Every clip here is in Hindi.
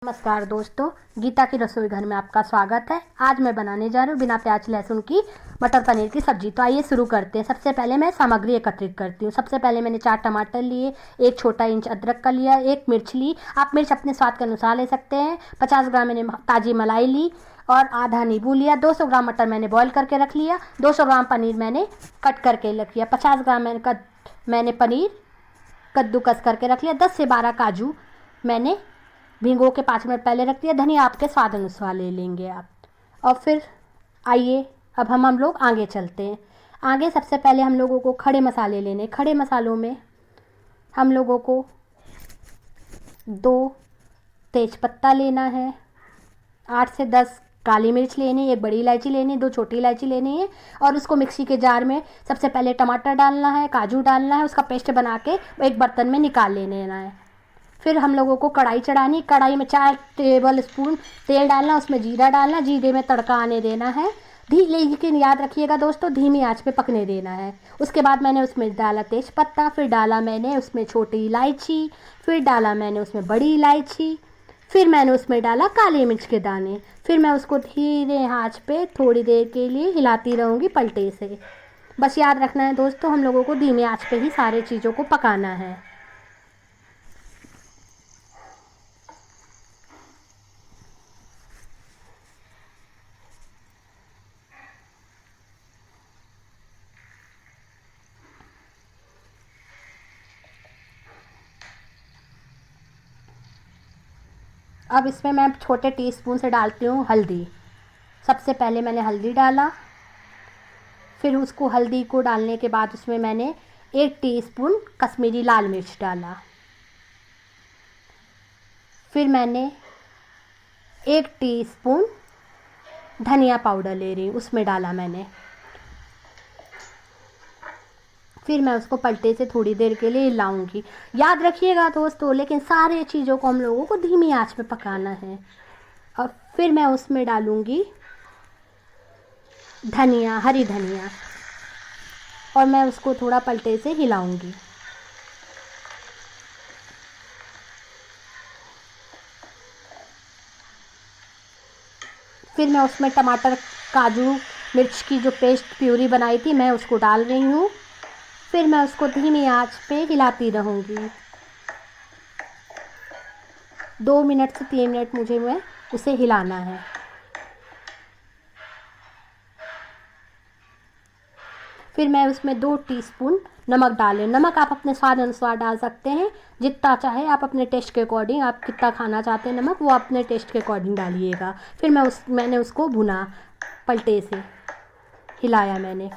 नमस्कार दोस्तों, गीता की रसोई घर में आपका स्वागत है। आज मैं बनाने जा रही हूँ बिना प्याज लहसुन की मटर पनीर की सब्जी। तो आइए शुरू करते हैं। सबसे पहले मैं सामग्री एकत्रित करती हूँ। सबसे पहले मैंने 4 टमाटर लिए, 1 छोटा इंच अदरक का लिया, 1 मिर्च ली। आप मिर्च अपने स्वाद के अनुसार ले सकते हैं। 50 ग्राम मैंने ताज़ी मलाई ली और आधा नींबू लिया। 200 ग्राम मटर मैंने बॉयल करके रख लिया। 200 ग्राम पनीर मैंने कट करके रख लिया। 50 ग्राम मैंने पनीर कद्दूकस करके रख लिया। 10 से 12 काजू मैंने भिगो के 5 मिनट पहले रख दिया। धनिया आपके स्वाद अनुसार ले लेंगे आप। और फिर आइए अब हम लोग आगे चलते हैं। आगे सबसे पहले हम लोगों को खड़े मसाले लेने। खड़े मसालों में हम लोगों को 2 तेज़पत्ता लेना है, 8 से 10 काली मिर्च लेनी, 1 बड़ी इलायची लेनी, 2 छोटी इलायची लेनी है। और उसको मिक्सी के जार में सबसे पहले टमाटर डालना है, काजू डालना है, उसका पेस्ट बना के एक बर्तन में निकाल लेना है। फिर हम लोगों को कढ़ाई चढ़ानी। कढ़ाई में 4 टेबल स्पून तेल डालना, उसमें जीरा डालना, जीरे में तड़का आने देना है। लेकिन याद रखिएगा दोस्तों, धीमी आंच पे पकने देना है। उसके बाद मैंने उसमें डाला तेज़पत्ता, फिर डाला मैंने उसमें छोटी इलायची, फिर डाला मैंने उसमें बड़ी इलायची, फिर मैंने उसमें डाला काली मिर्च के दाने। फिर मैं उसको धीरे आंच पे थोड़ी देर के लिए हिलाती रहूँगी पलटे से। बस याद रखना है दोस्तों, हम लोगों को धीमी आंच पे ही सारी चीज़ों को पकाना है। अब इसमें मैं छोटे टीस्पून से डालती हूँ हल्दी। सबसे पहले मैंने हल्दी डाला, फिर उसको हल्दी को डालने के बाद उसमें मैंने 1 टीस्पून कश्मीरी लाल मिर्च डाला। फिर मैंने 1 टीस्पून धनिया पाउडर ले रही हूँ, उसमें डाला मैंने। फिर मैं उसको पलटे से थोड़ी देर के लिए हिलाऊंगी। याद रखिएगा दोस्तों, लेकिन सारे चीज़ों को हम लोगों को धीमी आंच पे पकाना है। और फिर मैं उसमें डालूंगी धनिया, हरी धनिया, और मैं उसको थोड़ा पलटे से हिलाऊंगी। फिर मैं उसमें टमाटर, काजू, मिर्च की जो पेस्ट प्यूरी बनाई थी मैं उसको डाल रही हूँ। फिर मैं उसको धीमी आंच पे हिलाती रहूँगी। 2 मिनट से 3 मिनट मुझे उसे हिलाना है। फिर मैं उसमें 2 टीस्पून नमक डाल रही हूँ। नमक आप अपने स्वाद अनुसार डाल सकते हैं, जितना चाहे आप अपने टेस्ट के अकॉर्डिंग, आप कितना खाना चाहते हैं नमक वो अपने टेस्ट के अकॉर्डिंग डालिएगा। फिर मैंने उसको भुना, पलटे से हिलाया मैंने।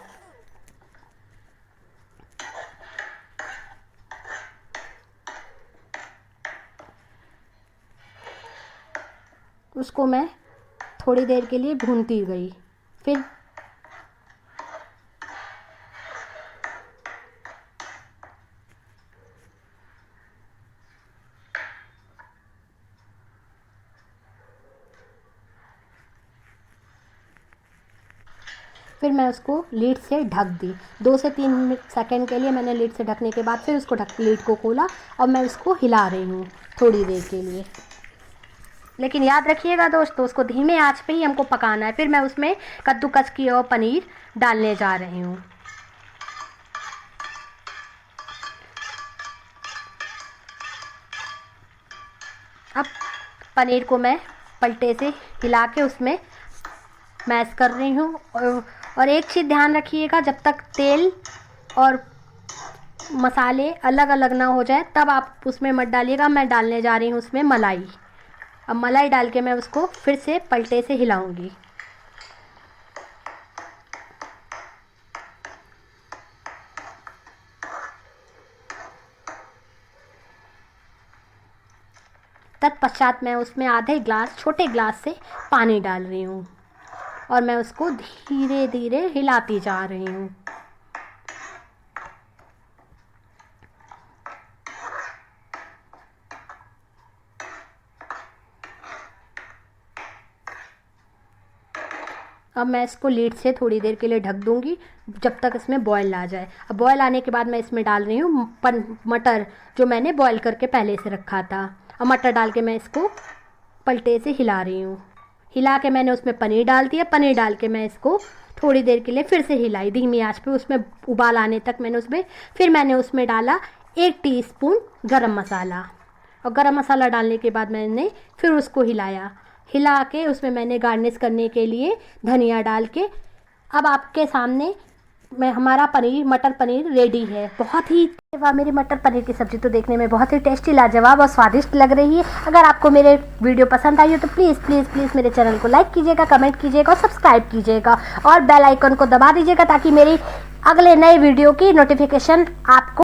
उसको मैं थोड़ी देर के लिए भूनती गई। फिर मैं उसको लीड से ढक दी। 2 से 3 सेकंड के लिए मैंने लीड से ढकने के बाद फिर उसको लीड को खोला और मैं उसको हिला रही हूँ थोड़ी देर के लिए। लेकिन याद रखिएगा दोस्तों, उसको धीमे आंच पे ही हमको पकाना है। फिर मैं उसमें कद्दूकस की और पनीर डालने जा रही हूँ। अब पनीर को मैं पलटे से हिला के उसमें मैश कर रही हूँ। और एक चीज़ ध्यान रखिएगा, जब तक तेल और मसाले अलग अलग ना हो जाए तब आप उसमें मत डालिएगा। मैं डालने जा रही हूँ उसमें मलाई। अब मलाई डाल के मैं उसको फिर से पलटे से हिलाऊंगी। तत्पश्चात मैं उसमें आधे ग्लास, छोटे ग्लास से पानी डाल रही हूँ और मैं उसको धीरे धीरे हिलाती जा रही हूँ। अब मैं इसको लीड से थोड़ी देर के लिए ढक दूंगी जब तक इसमें बॉयल आ जाए। अब बॉयल आने के बाद मैं इसमें डाल रही हूँ मटर, जो मैंने बॉयल करके पहले से रखा था। और मटर डाल के मैं इसको पलटे से हिला रही हूँ। हिला के मैंने उसमें पनीर डाल दिया। पनीर डाल के मैं इसको थोड़ी देर के लिए फिर से हिलाई धीमी आंच पे। उसमें उबाल आने तक मैंने उसमें डाला 1 टीस्पून गरम मसाला, और गरम मसाला डालने के बाद मैंने फिर उसको हिला के उसमें मैंने गार्निश करने के लिए धनिया डाल के अब आपके सामने हमारा मटर पनीर रेडी है। बहुत ही वाह, मेरी मटर पनीर की सब्ज़ी तो देखने में बहुत ही टेस्टी, लाजवाब और स्वादिष्ट लग रही है। अगर आपको मेरे वीडियो पसंद आई हो तो प्लीज़ प्लीज़ प्लीज़ मेरे चैनल को लाइक कीजिएगा, कमेंट कीजिएगा और सब्सक्राइब कीजिएगा, और बेल आइकन को दबा दीजिएगा ताकि मेरी अगले नए वीडियो की नोटिफिकेशन आपको